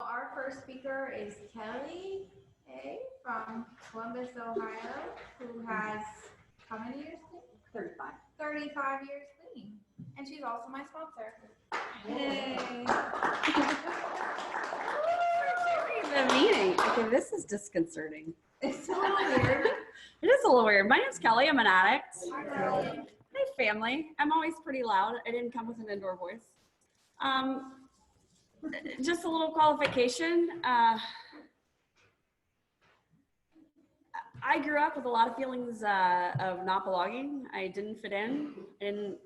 Our first speaker is Kelly A. from Columbus, Ohio, who has how many years clean? 35. 35 years clean. And she's also my sponsor. Yay! The meeting. Okay, this is disconcerting. It's a little weird. It is a little weird. My name's Kelly. I'm an addict. Hi. Hey, family. I'm always pretty loud. I didn't come with an indoor voice. Just a little qualification. I grew up with a lot of feelings of not belonging. I didn't fit in. I didn't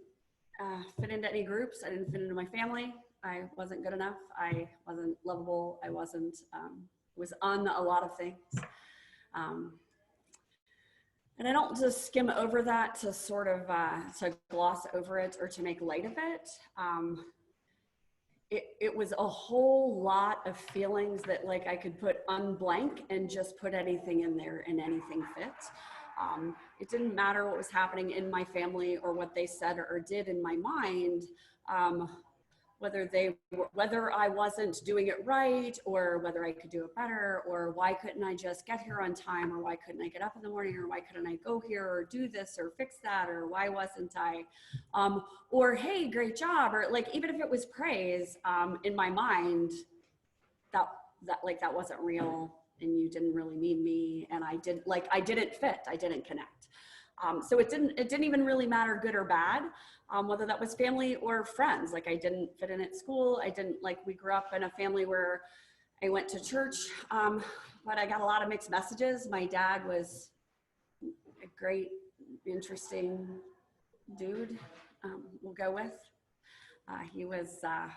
fit into any groups. I didn't fit into my family. I wasn't good enough. I wasn't lovable. I wasn't, was on a lot of things. And I don't just skim over that to sort of, to gloss over it or to make light of it. It was a whole lot of feelings that like I could put unblank and just put anything in there and anything fit. It didn't matter what was happening in my family or what they said or did in my mind, whether I wasn't doing it right or whether I could do it better, or why couldn't I just get here on time, or why couldn't I get up in the morning, or why couldn't I go here or do this or fix that, or why wasn't I, or hey, great job, or like even if it was praise, in my mind, that wasn't real, and you didn't really need me, and I didn't fit, I didn't connect. So it didn't even really matter good or bad, whether that was family or friends. Like I didn't fit in at school. We grew up in a family where I went to church, but I got a lot of mixed messages. My dad was a great, interesting dude, we'll go with. He was, a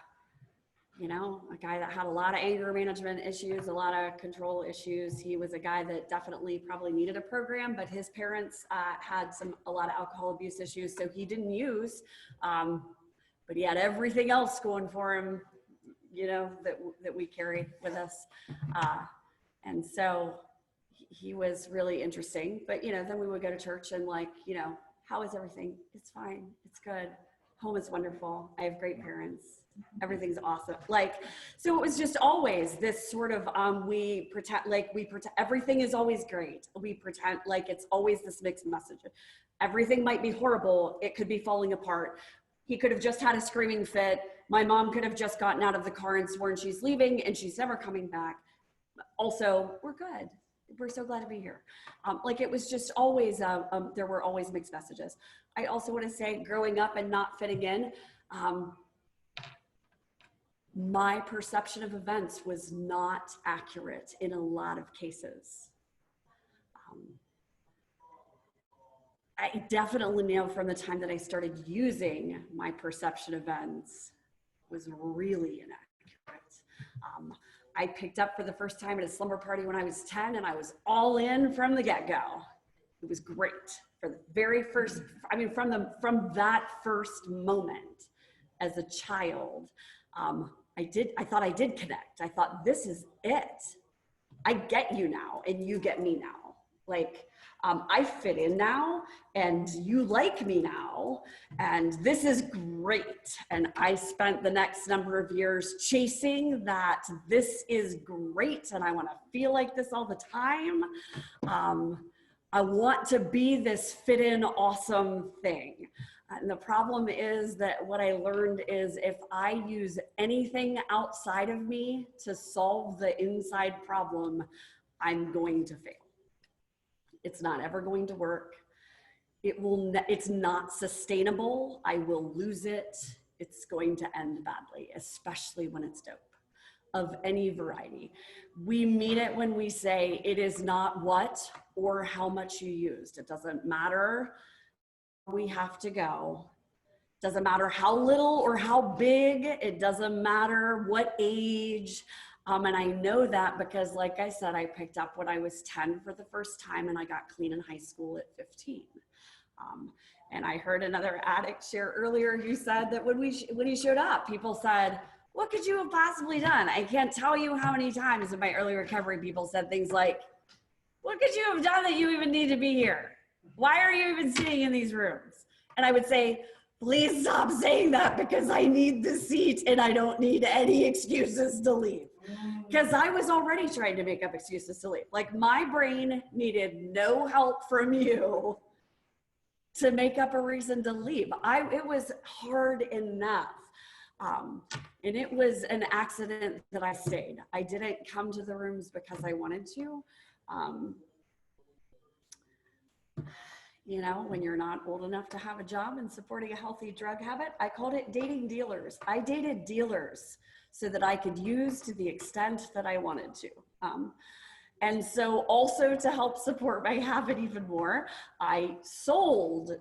guy that had a lot of anger management issues, a lot of control issues. He was a guy that definitely probably needed a program, but his parents had a lot of alcohol abuse issues, so he didn't use, but he had everything else going for him, that we carry with us. And so he was really interesting, but, then we would go to church and how is everything? It's fine, it's good. Home is wonderful. I have great parents. Everything's awesome. So it was just always this sort of, we pretend everything is always great. We pretend like it's always this mixed message. Everything might be horrible. It could be falling apart. He could have just had a screaming fit. My mom could have just gotten out of the car and sworn she's leaving and she's never coming back. Also, we're good. We're so glad to be here. It was just always, there were always mixed messages. I also want to say growing up and not fitting in, my perception of events was not accurate in a lot of cases. I definitely know from the time that I started using, my perception of events was really inaccurate. I picked up for the first time at a slumber party when I was 10, and I was all in from the get-go. It was great for the very first, from that first moment as a child. I thought I did connect. I thought, this is it. I get you now and you get me now. I fit in now and you like me now and this is great. And I spent the next number of years chasing that this is great and I want to feel like this all the time. I want to be this fit in awesome thing. And the problem is that what I learned is if I use anything outside of me to solve the inside problem, I'm going to fail. It's not ever going to work. It's not sustainable. I will lose it. It's going to end badly, especially when it's dope of any variety. We mean it when we say it is not what or how much you used. It doesn't matter. We have to go. Doesn't matter how little or how big, it doesn't matter what age. And I know that because like I said, I picked up when I was 10 for the first time and I got clean in high school at 15. And I heard another addict share earlier who said that when he showed up, people said, what could you have possibly done? I can't tell you how many times in my early recovery, people said things like, what could you have done that you even need to be here? Why are you even sitting in these rooms? And I would say, please stop saying that because I need the seat and I don't need any excuses to leave. because I was already trying to make up excuses to leave. Like my brain needed no help from you to make up a reason to leave. It was hard enough. And it was an accident that I stayed. I didn't come to the rooms because I wanted to. You know, when you're not old enough to have a job and supporting a healthy drug habit, I called it dating dealers. I dated dealers so that I could use to the extent that I wanted to. And so also to help support my habit even more, I sold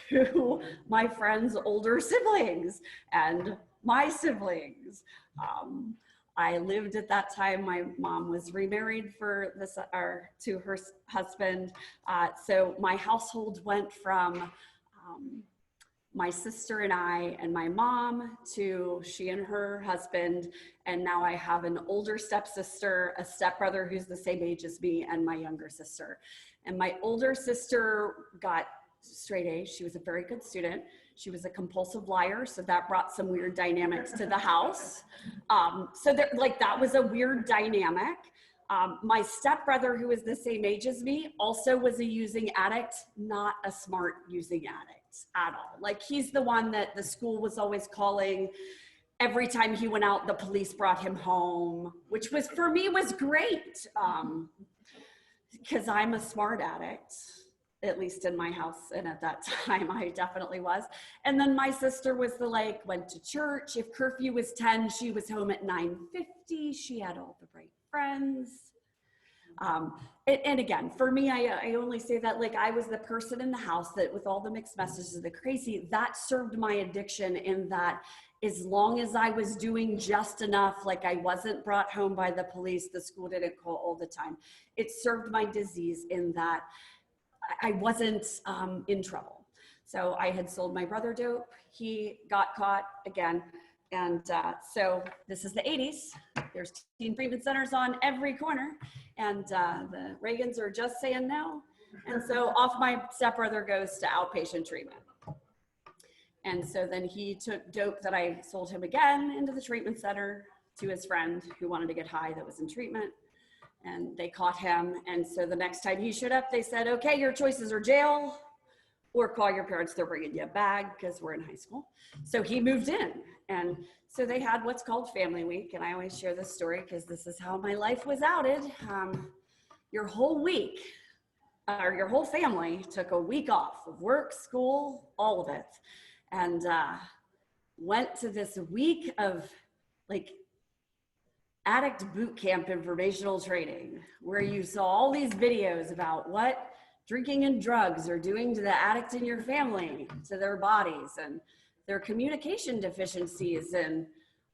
to my friends' older siblings and my siblings. I lived at that time, my mom was remarried to her husband. So my household went from my sister and I and my mom to she and her husband. And now I have an older stepsister, a stepbrother who's the same age as me, and my younger sister. And my older sister got straight A's. She was a very good student. She was a compulsive liar, so that brought some weird dynamics to the house. So there, like that was a weird dynamic. My stepbrother, who was the same age as me, also was a using addict, not a smart using addict at all. Like he's the one that the school was always calling. Every time he went out, the police brought him home, which was, for me, was great. Because I'm a smart addict, at least in my house. And at that time, I definitely was. And then my sister was went to church. If curfew was 10, she was home at 9:50. She had all the right friends. And again, for me, I only say that like I was the person in the house that with all the mixed messages of the crazy, that served my addiction in that as long as I was doing just enough, like I wasn't brought home by the police, the school didn't call all the time. It served my disease in that I wasn't in trouble. So I had sold my brother dope. He got caught again. And so this is the 80s. There's teen treatment centers on every corner. And the Reagans are just saying no. And so off my stepbrother goes to outpatient treatment. And so then he took dope that I sold him again into the treatment center to his friend who wanted to get high that was in treatment. And they caught him. And so the next time he showed up, they said, okay, your choices are jail or call your parents, they're bringing you a bag because we're in high school. So he moved in. And so they had what's called Family Week. And I always share this story because this is how my life was outed. Your whole week, or your whole family took a week off of work, school, all of it. And went to this week of like addict boot camp informational training where you saw all these videos about what drinking and drugs are doing to the addict in your family, to their bodies and their communication deficiencies and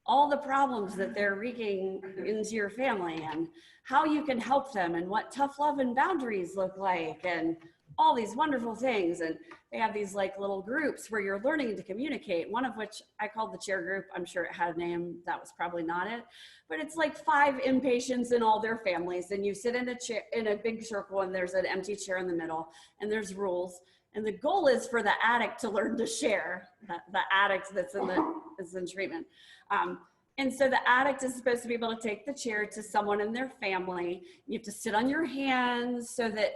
all the problems that they're wreaking into your family and how you can help them and what tough love and boundaries look like and all these wonderful things. And they have these like little groups where you're learning to communicate, one of which I called the chair group. I'm sure it had a name. That was probably not it, but it's like 5 inpatients and all their families. And you sit in a chair in a big circle and there's an empty chair in the middle and there's rules. And the goal is for the addict to learn to share, the addict that's in treatment. And so the addict is supposed to be able to take the chair to someone in their family. You have to sit on your hands so that,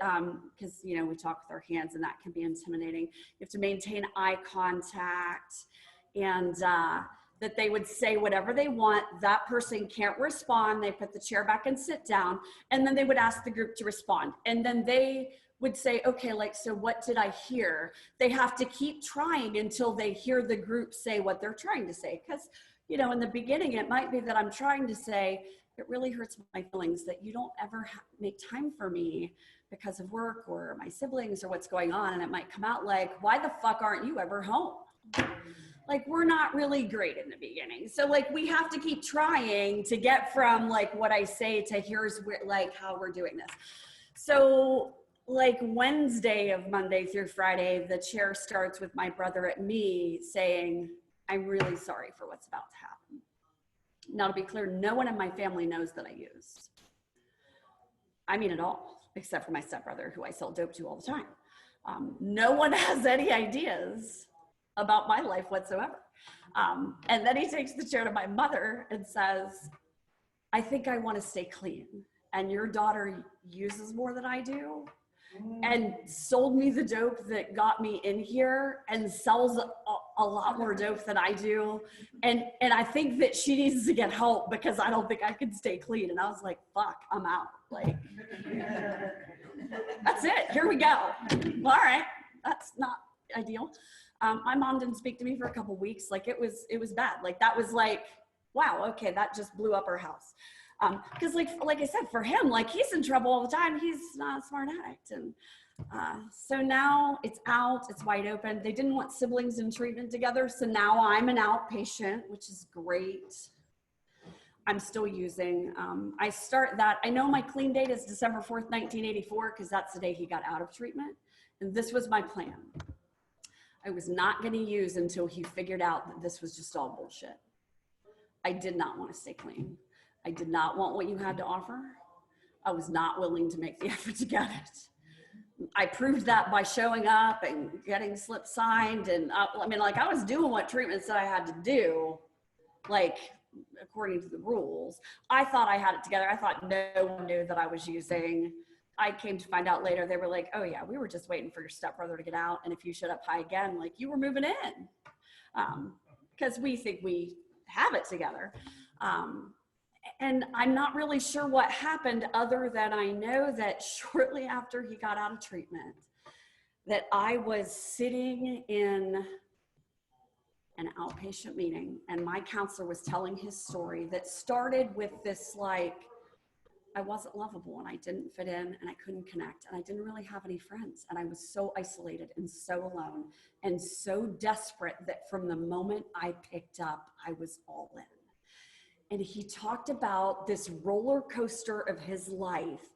because, you know, we talk with our hands and that can be intimidating. You have to maintain eye contact and that they would say whatever they want. That person can't respond. They put the chair back and sit down. And then they would ask the group to respond. And then they would say, okay, like, so what did I hear? They have to keep trying until they hear the group say what they're trying to say. Because you know, in the beginning, it might be that I'm trying to say, it really hurts my feelings that you don't ever make time for me because of work or my siblings or what's going on. And it might come out like, why the fuck aren't you ever home? Like, we're not really great in the beginning. So like, we have to keep trying to get from like what I say to here's where, like how we're doing this. So like Wednesday of Monday through Friday, the chair starts with my brother at me saying, I'm really sorry for what's about to happen. Now, to be clear, no one in my family knows that I used. I mean, at all, except for my stepbrother, who I sell dope to all the time. No one has any ideas about my life whatsoever. And then he takes the chair to my mother and says, I think I want to stay clean. And your daughter uses more than I do and sold me the dope that got me in here and sells a lot more dope than I do. And I think that she needs to get help because I don't think I can stay clean. And I was like, fuck, I'm out. Like, that's it. Here we go. All right. That's not ideal. My mom didn't speak to me for a couple weeks. Like it was bad. Like that was like, wow, okay, that just blew up our house. Because like I said, for him, like he's in trouble all the time. He's not a smart addict. And so now it's out, it's wide open. They didn't want siblings in treatment together. So now I'm an outpatient, which is great. I'm still using, I start that, I know my clean date is December 4th, 1984, because that's the day he got out of treatment. And this was my plan. I was not gonna use until he figured out that this was just all bullshit. I did not want to stay clean. I did not want what you had to offer. I was not willing to make the effort to get it. I proved that by showing up and getting slips signed. And I mean, like I was doing what treatments that I had to do, like according to the rules. I thought I had it together. I thought no one knew that I was using. I came to find out later, they were like, oh yeah, we were just waiting for your stepbrother to get out. And if you showed up high again, like you were moving in. Because we think we have it together. And I'm not really sure what happened other than I know that shortly after he got out of treatment, that I was sitting in an outpatient meeting and my counselor was telling his story that started with this, like, I wasn't lovable and I didn't fit in and I couldn't connect and I didn't really have any friends and I was so isolated and so alone and so desperate that from the moment I picked up, I was all in. And he talked about this roller coaster of his life,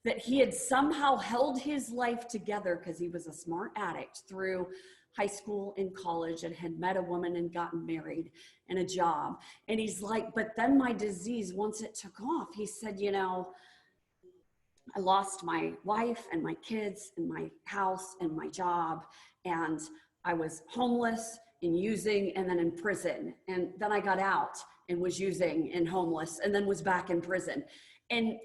that he had somehow held his life together because he was a smart addict through high school and college and had met a woman and gotten married and a job. And he's like, but then my disease, once it took off, he said, you know, I lost my wife and my kids and my house and my job. And I was homeless and using and then in prison. And then I got out and was using and homeless and then was back in prison. And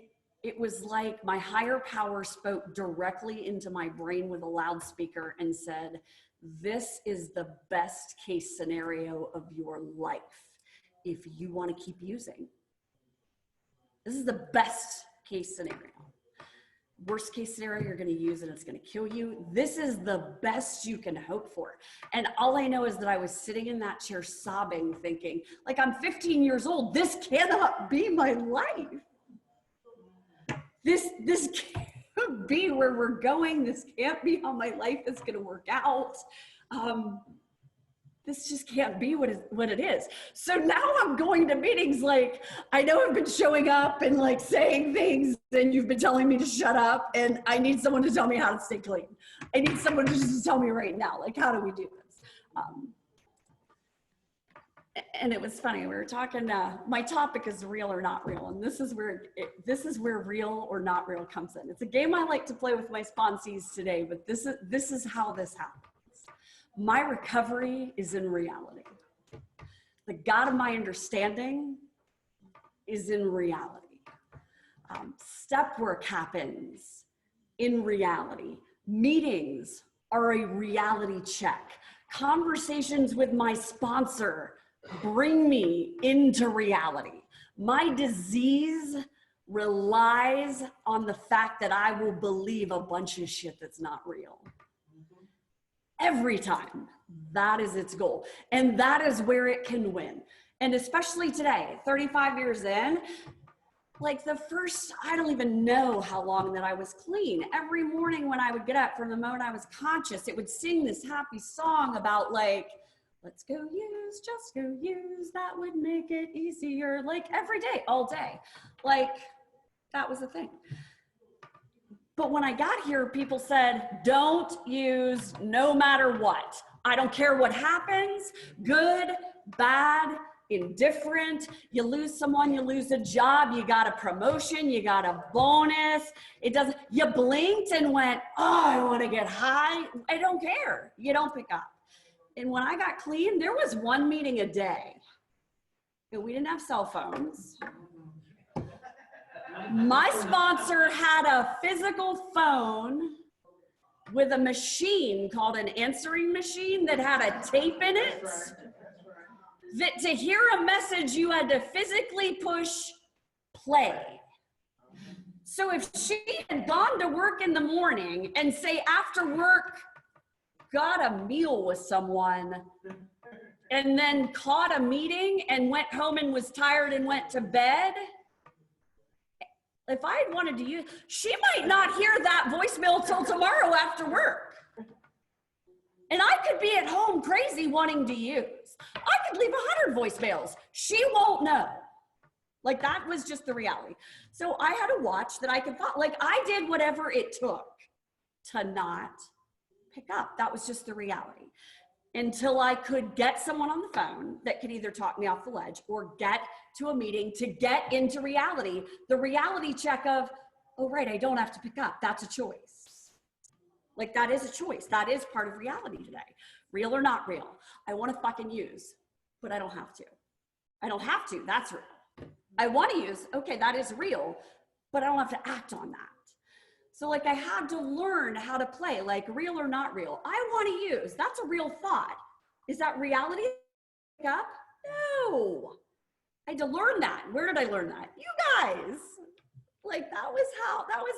it was like my higher power spoke directly into my brain with a loudspeaker and said, this is the best case scenario of your life if you want to keep using. This is the best case scenario. Worst case scenario, you're going to use it, it's going to kill you. This is the best you can hope for. And all I know is that I was sitting in that chair sobbing, thinking, like, I'm 15 years old. This cannot be my life. This can't be where we're going. This can't be how my life is going to work out. This just can't be what it is. So now I'm going to meetings like, I know I've been showing up and like saying things and you've been telling me to shut up and I need someone to tell me how to stay clean. I need someone to just tell me right now, like, how do we do this? And it was funny, we were talking, my topic is real or not real. And this is where real or not real comes in. It's a game I like to play with my sponsees today, but this is how this happens. My recovery is in reality. The God of my understanding is in reality. Step work happens in reality. Meetings are a reality check. Conversations with my sponsor bring me into reality. My disease relies on the fact that I will believe a bunch of shit that's not real. Every time. That is its goal. And that is where it can win. And especially today, 35 years in, like the first, I don't even know how long that I was clean. Every morning when I would get up, from the moment I was conscious, it would sing this happy song about like, let's go use, just go use, that would make it easier. Like every day, all day. Like that was the thing. But when I got here, people said, don't use no matter what. I don't care what happens, good, bad, indifferent. You lose someone, you lose a job, you got a promotion, you got a bonus. It doesn't, you blinked and went, oh, I want to get high. I don't care. You don't pick up. And when I got clean, there was one meeting a day. And we didn't have cell phones. My sponsor had a physical phone with a machine called an answering machine that had a tape in it, that to hear a message you had to physically push play. So if she had gone to work in the morning and say after work got a meal with someone and then caught a meeting and went home and was tired and went to bed, if I had wanted to use, she might not hear that voicemail till tomorrow after work. And I could be at home crazy wanting to use. I could leave 100 voicemails. She won't know. Like, that was just the reality. So I had a watch that I could follow. Like, I did whatever it took to not pick up. That was just the reality. Until I could get someone on the phone that could either talk me off the ledge or get to a meeting to get into reality. The reality check of, oh, right, I don't have to pick up. That's a choice. Like, that is a choice. That is part of reality today. Real or not real. I want to fucking use, but I don't have to. I don't have to. That's real. I want to use, okay, that is real, but I don't have to act on that. So like I had to learn how to play, like real or not real. I want to use, that's a real thought. Is that reality? Pick up? No. I had to learn that. Where did I learn that? You guys. Like that was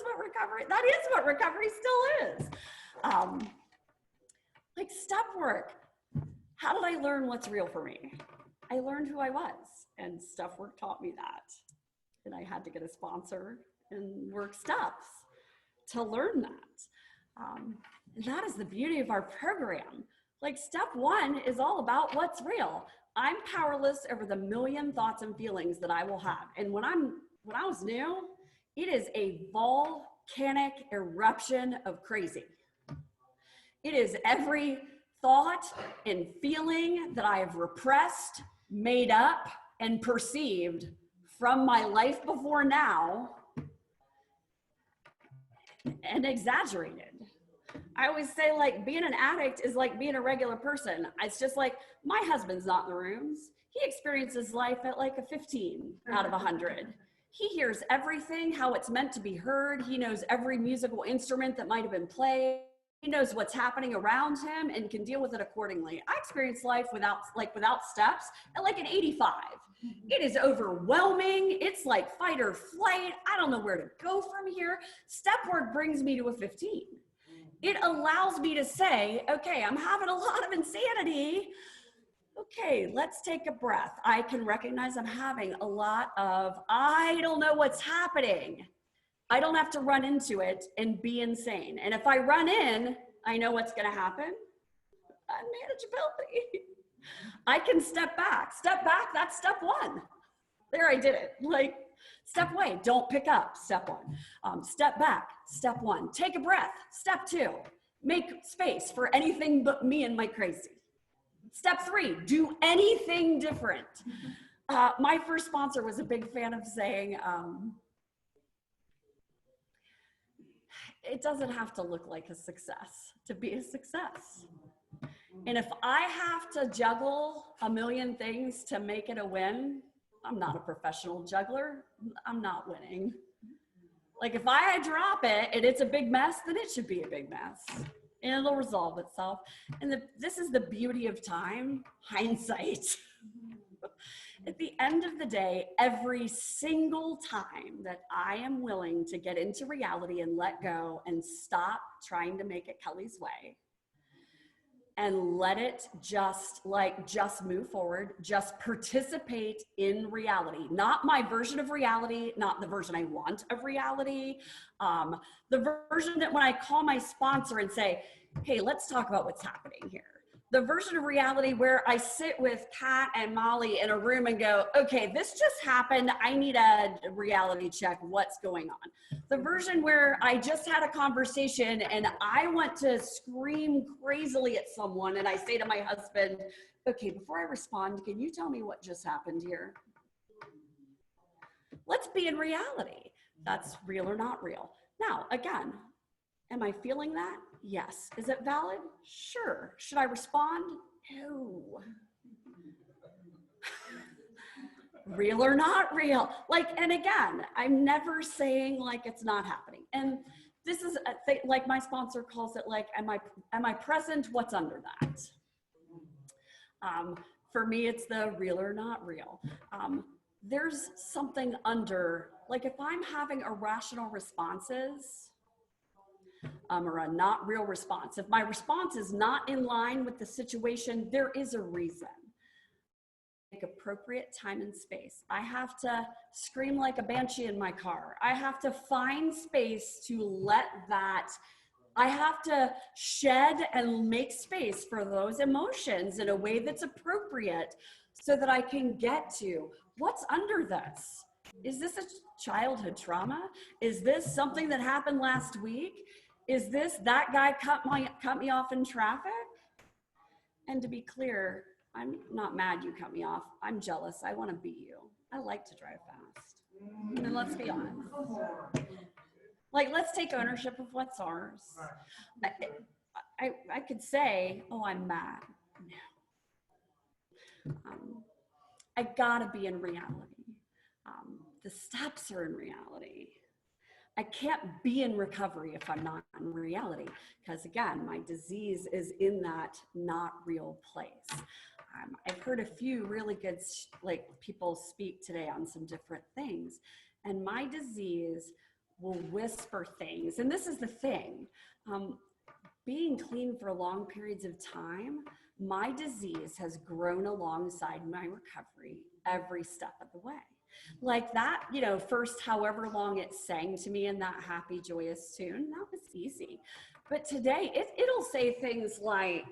what recovery, that is what recovery still is. Like step work. How did I learn what's real for me? I learned who I was, and step work taught me that. And I had to get a sponsor and work steps to learn that. And that is the beauty of our program. Like step one is all about what's real. I'm powerless over the million thoughts and feelings that I will have. And when I was new, it is a volcanic eruption of crazy. It is every thought and feeling that I have repressed, made up, and perceived from my life before now, and exaggerated. I always say like being an addict is like being a regular person. It's just like my husband's not in the rooms. He experiences life at like a 15 out of 100. He hears everything, how it's meant to be heard. He knows every musical instrument that might have been played. He knows what's happening around him and can deal with it accordingly. I experience life without steps at like an 85. It is overwhelming. It's like fight or flight. I don't know where to go from here. Step work brings me to a 15. It allows me to say, okay, I'm having a lot of insanity. Okay, let's take a breath. I can recognize I'm having a lot of, I don't know what's happening. I don't have to run into it and be insane. And if I run in, I know what's going to happen. Unmanageability. I can step back. Step back, that's step one. There, I did it. Like, step away, don't pick up, step one. Step back, step one. Take a breath, step two. Make space for anything but me and my crazy. Step three, do anything different. My first sponsor was a big fan of saying, it doesn't have to look like a success to be a success. And if I have to juggle a million things to make it a win, I'm not a professional juggler. I'm not winning. Like if I drop it and it's a big mess, then it should be a big mess. And it'll resolve itself. And this is the beauty of time, hindsight. At the end of the day, every single time that I am willing to get into reality and let go and stop trying to make it Kelly's way and let it just move forward, just participate in reality, not my version of reality, not the version I want of reality, the version that when I call my sponsor and say, hey, let's talk about what's happening here. The version of reality where I sit with Kat and Molly in a room and go, okay, this just happened. I need a reality check. What's going on? The version where I just had a conversation and I want to scream crazily at someone and I say to my husband, okay, before I respond, can you tell me what just happened here? Let's be in reality. That's real or not real. Now, again, am I feeling that? Yes. Is it valid? Sure. Should I respond? No. real or not real. Like, and again, I'm never saying like it's not happening. And this is a thing, like my sponsor calls it like, am I present? What's under that? For me, it's the real or not real. There's something under, like if I'm having irrational responses, or a not real response, if my response is not in line with the situation, there is a reason. Make appropriate time and space. I have to scream like a banshee in my car. I have to find space to let that, I have to shed and make space for those emotions in a way that's appropriate so that I can get to what's under this. Is this a childhood trauma? Is this something that happened last week? Is this that guy cut me off in traffic? And to be clear, I'm not mad you cut me off. I'm jealous. I want to beat you. I like to drive fast. And let's be honest. Like, let's take ownership of what's ours. I could say, oh, I'm mad. No. I gotta be in reality. The steps are in reality. I can't be in recovery if I'm not in reality, because again, my disease is in that not real place. I've heard a few really good people speak today on some different things, and my disease will whisper things. And this is the thing, being clean for long periods of time, my disease has grown alongside my recovery every step of the way. Like that, you know, first however long it sang to me in that happy, joyous tune, that was easy. But today, it'll say things like,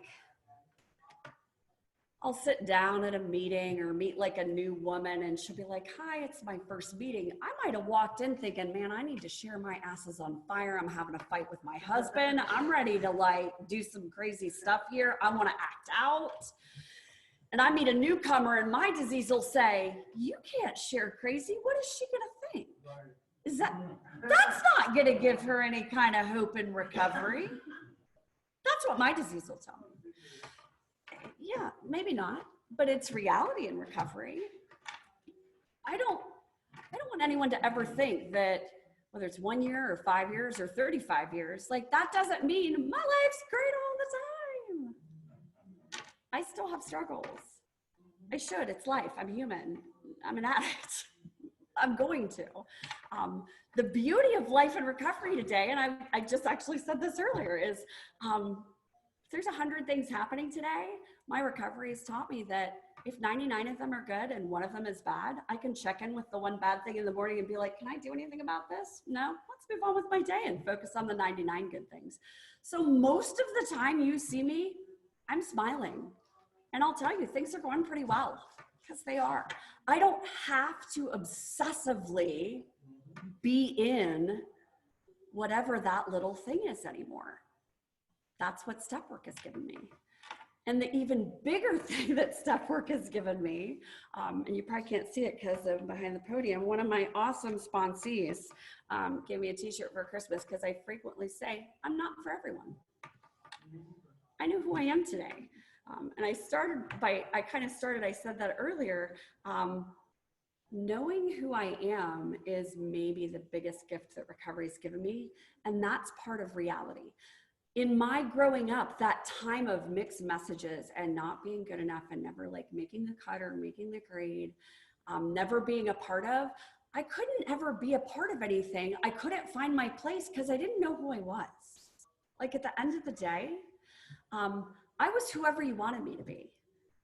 I'll sit down at a meeting or meet like a new woman and she'll be like, hi, it's my first meeting. I might have walked in thinking, man, I need to share my ass is on fire. I'm having a fight with my husband. I'm ready to like do some crazy stuff here. I want to act out. And I meet a newcomer and my disease will say, you can't share crazy. What is she going to think? Is that's not going to give her any kind of hope in recovery. That's what my disease will tell me. Yeah, maybe not, but it's reality in recovery. I don't want anyone to ever think that whether it's 1 year or 5 years or 35 years, like that doesn't mean my life's great all the time. I still have struggles. I should, it's life, I'm human. I'm an addict. I'm going to. The beauty of life in recovery today, and I just actually said this earlier, is if there's 100 things happening today, my recovery has taught me that if 99 of them are good and one of them is bad, I can check in with the one bad thing in the morning and be like, can I do anything about this? No, let's move on with my day and focus on the 99 good things. So most of the time you see me, I'm smiling. And I'll tell you, things are going pretty well, because they are. I don't have to obsessively be in whatever that little thing is anymore. That's what step work has given me. And the even bigger thing that step work has given me, and you probably can't see it because I'm behind the podium, one of my awesome sponsees gave me a t-shirt for Christmas because I frequently say, I'm not for everyone. I know who I am today. And I said that earlier, knowing who I am is maybe the biggest gift that recovery's given me, and that's part of reality. In my growing up, that time of mixed messages and not being good enough and never like making the cut or making the grade, never being a part of, I couldn't ever be a part of anything. I couldn't find my place because I didn't know who I was. Like at the end of the day, I was whoever you wanted me to be.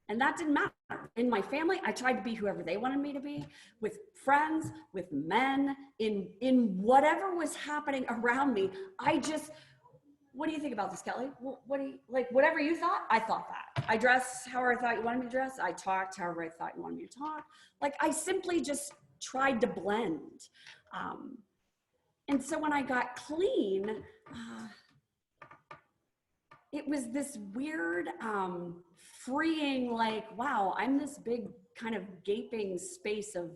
And that didn't matter. In my family, I tried to be whoever they wanted me to be, with friends, with men, in whatever was happening around me. What do you think about this, Kelly? What do you, like, whatever you thought, I thought that. I dressed however I thought you wanted me to dress. I talked however I thought you wanted me to talk. Like, I simply just tried to blend. And so when I got clean, it was this weird, freeing, like, wow, I'm this big kind of gaping space of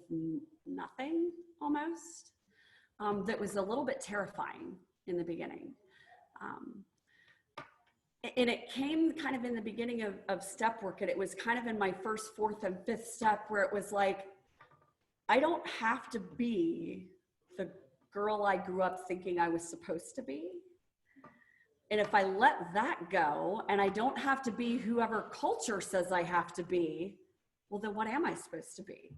nothing almost, that was a little bit terrifying in the beginning. And it came kind of in the beginning of step work, and it was kind of in my first, fourth, and fifth step where it was like, I don't have to be the girl I grew up thinking I was supposed to be. And if I let that go and I don't have to be whoever culture says I have to be, well, then what am I supposed to be?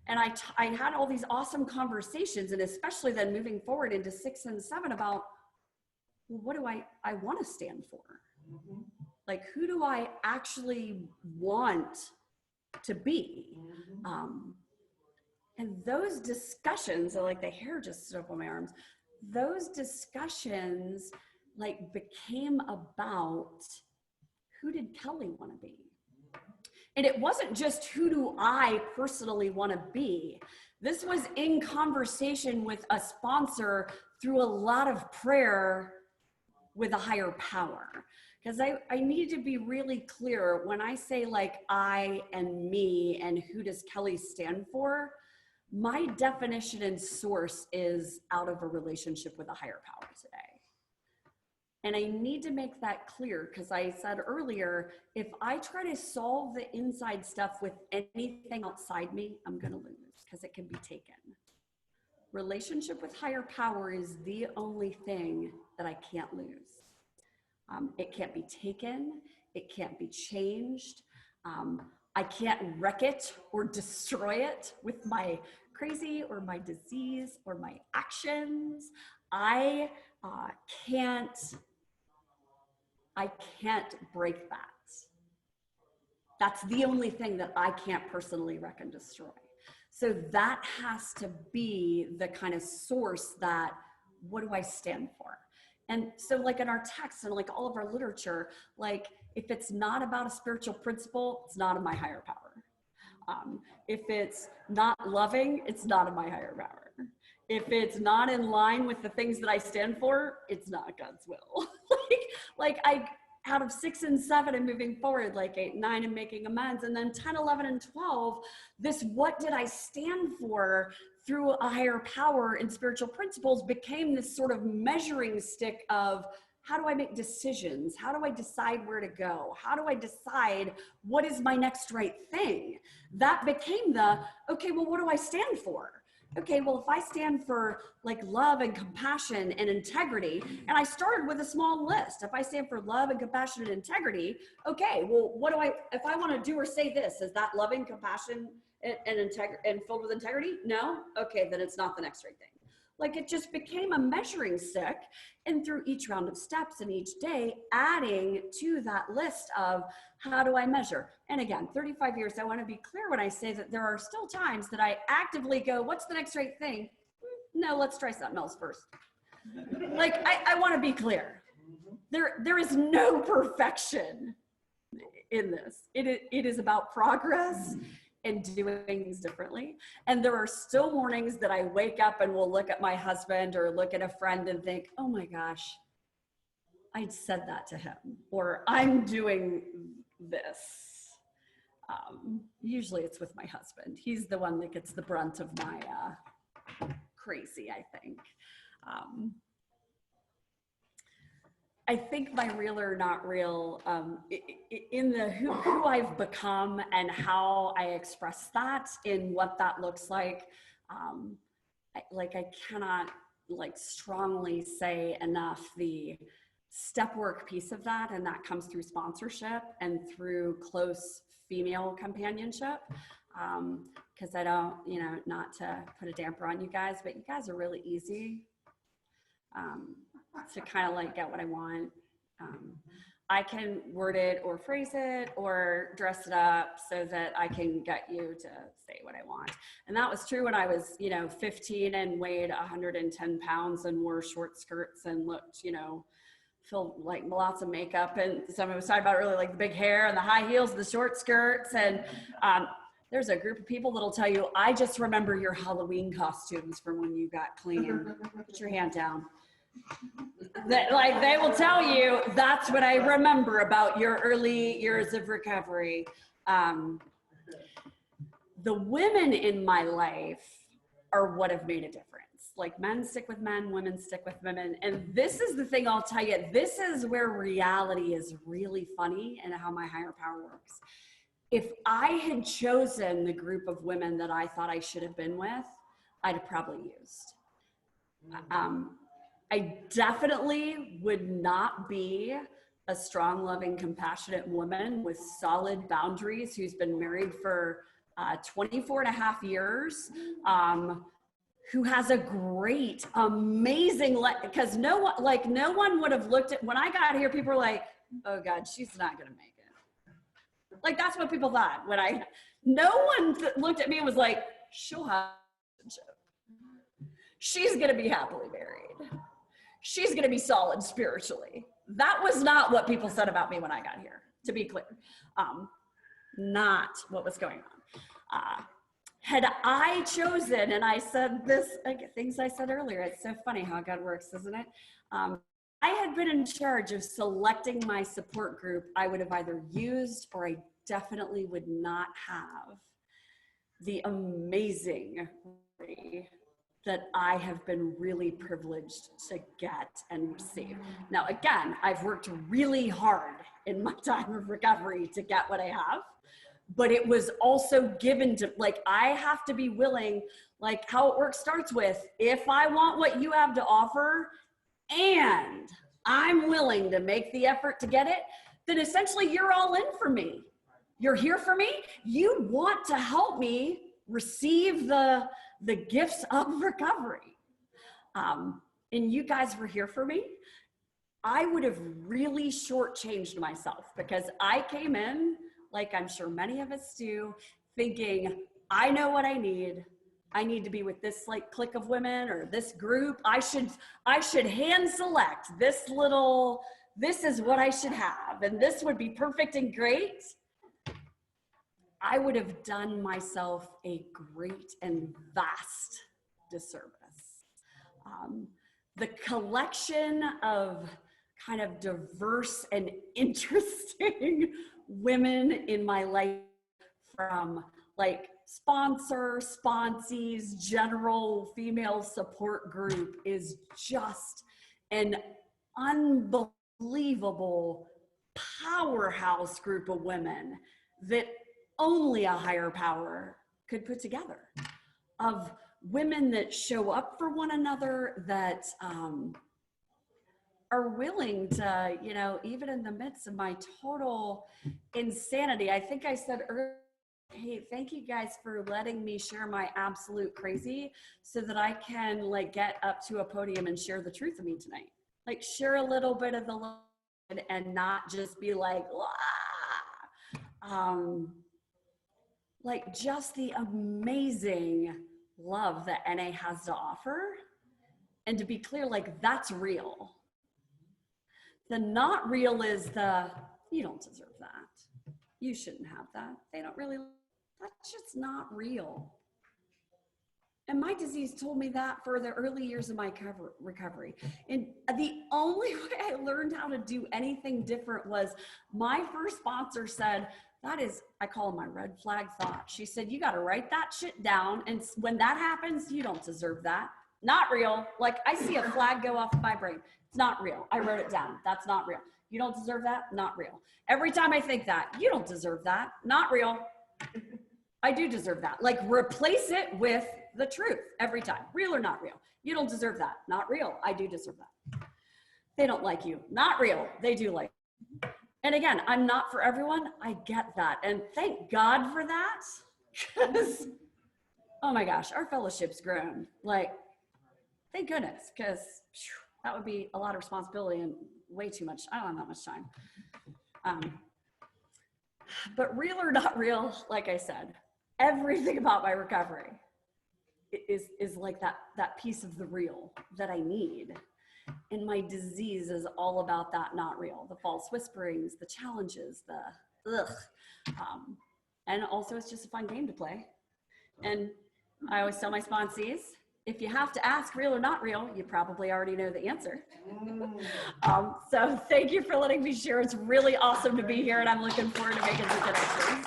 And I had all these awesome conversations, and especially then moving forward into 6 and 7 about, well, what do I want to stand for? Like, who do I actually want to be? And those discussions, like the hair just stood up on my arms, those discussions like became about, who did Kelly want to be? And it wasn't just, who do I personally want to be? This was in conversation with a sponsor through a lot of prayer with a higher power. Because I need to be really clear when I say like I and me and who does Kelly stand for, my definition and source is out of a relationship with a higher power today. And I need to make that clear, because I said earlier, if I try to solve the inside stuff with anything outside me, I'm going to lose, because it can be taken. Relationship with higher power is the only thing that I can't lose. It can't be taken. It can't be changed. I can't wreck it or destroy it with my crazy or my disease or my actions. I can't break that. That's the only thing that I can't personally wreck and destroy. So that has to be the kind of source that, what do I stand for? And so like in our texts and like all of our literature, like if it's not about a spiritual principle, it's not in my higher power. If it's not loving, it's not in my higher power. If it's not in line with the things that I stand for, it's not God's will. like I, out of 6 and 7 and moving forward, like 8, 9 and making amends, and then 10, 11, and 12, this what did I stand for through a higher power and spiritual principles became this sort of measuring stick of, how do I make decisions? How do I decide where to go? How do I decide what is my next right thing? That became the, okay, well, what do I stand for? Okay, well, if I stand for like love and compassion and integrity, and I started with a small list. If I stand for love and compassion and integrity, okay, well, what do if I want to do or say this, is that loving, compassion, and filled with integrity? No? Okay, then it's not the next right thing. Like it just became a measuring stick, and through each round of steps and each day, adding to that list of how do I measure? And again, 35 years, I want to be clear when I say that there are still times that I actively go, what's the next right thing? No, let's try something else first. Like I want to be clear. There is no perfection in this. It is about progress and doing things differently. And there are still mornings that I wake up and will look at my husband or look at a friend and think, oh my gosh, I said that to him, or I'm doing this. Usually it's with my husband. He's the one that gets the brunt of my crazy, I think. I think my real or not real, in the who I've become and how I express that in what that looks like, I cannot like strongly say enough the step work piece of that, and that comes through sponsorship and through close female companionship. Because I don't, not to put a damper on you guys, but you guys are really easy to kind of like get what I want. I can word it or phrase it or dress it up so that I can get you to say what I want. And that was true when I was, 15 and weighed 110 pounds and wore short skirts and looked, filled like lots of makeup. And someone was talking about really like the big hair and the high heels, and the short skirts. And there's a group of people that'll tell you, I just remember your Halloween costumes from when you got clean. Put your hand down. That like they will tell you that's what I remember about your early years of recovery. The women in my life are what have made a difference. Like men stick with men, women stick with women. And this is the thing I'll tell you, this is where reality is really funny and how my higher power works. if I had chosen the group of women that I thought I should have been with, I'd have probably used. I definitely would not be a strong, loving, compassionate woman with solid boundaries who's been married for 24 and a half years, who has a great, amazing, because no one would have looked at, when I got here, people were like, oh God, she's not gonna make it. Like, that's what people thought no one looked at me and was like, she'll have a relationship. She's gonna be happily married. She's gonna be solid spiritually. That was not what people said about me when I got here, to be clear. Not what was going on. Had I chosen, and I said this, things I said earlier, it's so funny how God works, isn't it? I had been in charge of selecting my support group, I would have either used or I definitely would not have the amazing that I have been really privileged to get and receive. Now, again, I've worked really hard in my time of recovery to get what I have, but it was also given to, like, I have to be willing, like how it works starts with, if I want what you have to offer and I'm willing to make the effort to get it, then essentially you're all in for me. You're here for me. You want to help me receive the gifts of recovery. And you guys were here for me. I would have really shortchanged myself because I came in, like I'm sure many of us do, thinking, I know what I need. I need to be with this like clique of women or this group. I should hand select this is what I should have. And this would be perfect and great. I would have done myself a great and vast disservice. The collection of kind of diverse and interesting women in my life, from like sponsees, general female support group, is just an unbelievable powerhouse group of women that only a higher power could put together, of women that show up for one another, that are willing to, you know, even in the midst of my total insanity. I think I said earlier, hey, thank you guys for letting me share my absolute crazy so that I can like get up to a podium and share the truth of me tonight. Like, share a little bit of the love and not just be like, like just the amazing love that NA has to offer. And to be clear, like, that's real. The not real is the, you don't deserve that. You shouldn't have that. They don't really, that's just not real. And my disease told me that for the early years of my recovery. And the only way I learned how to do anything different was my first sponsor said, that is, I call it my red flag thought. She said, you got to write that shit down. And when that happens, you don't deserve that. Not real. Like, I see a flag go off in my brain. It's not real. I wrote it down. That's not real. You don't deserve that. Not real. Every time I think that, you don't deserve that. Not real. I do deserve that. Like, replace it with the truth every time. Real or not real. You don't deserve that. Not real. I do deserve that. They don't like you. Not real. They do like you. And again, I'm not for everyone. I get that. And thank God for that. Because, oh my gosh, our fellowship's grown. Like, thank goodness, because that would be a lot of responsibility and way too much. I don't have that much time. But real or not real, like I said, everything about my recovery is like that piece of the real that I need. And my disease is all about that not real, the false whisperings, the challenges, the ugh. And also it's just a fun game to play. And I always tell my sponsees, if you have to ask real or not real, you probably already know the answer. So thank you for letting me share. It's really awesome to be here, and I'm looking forward to making some connections.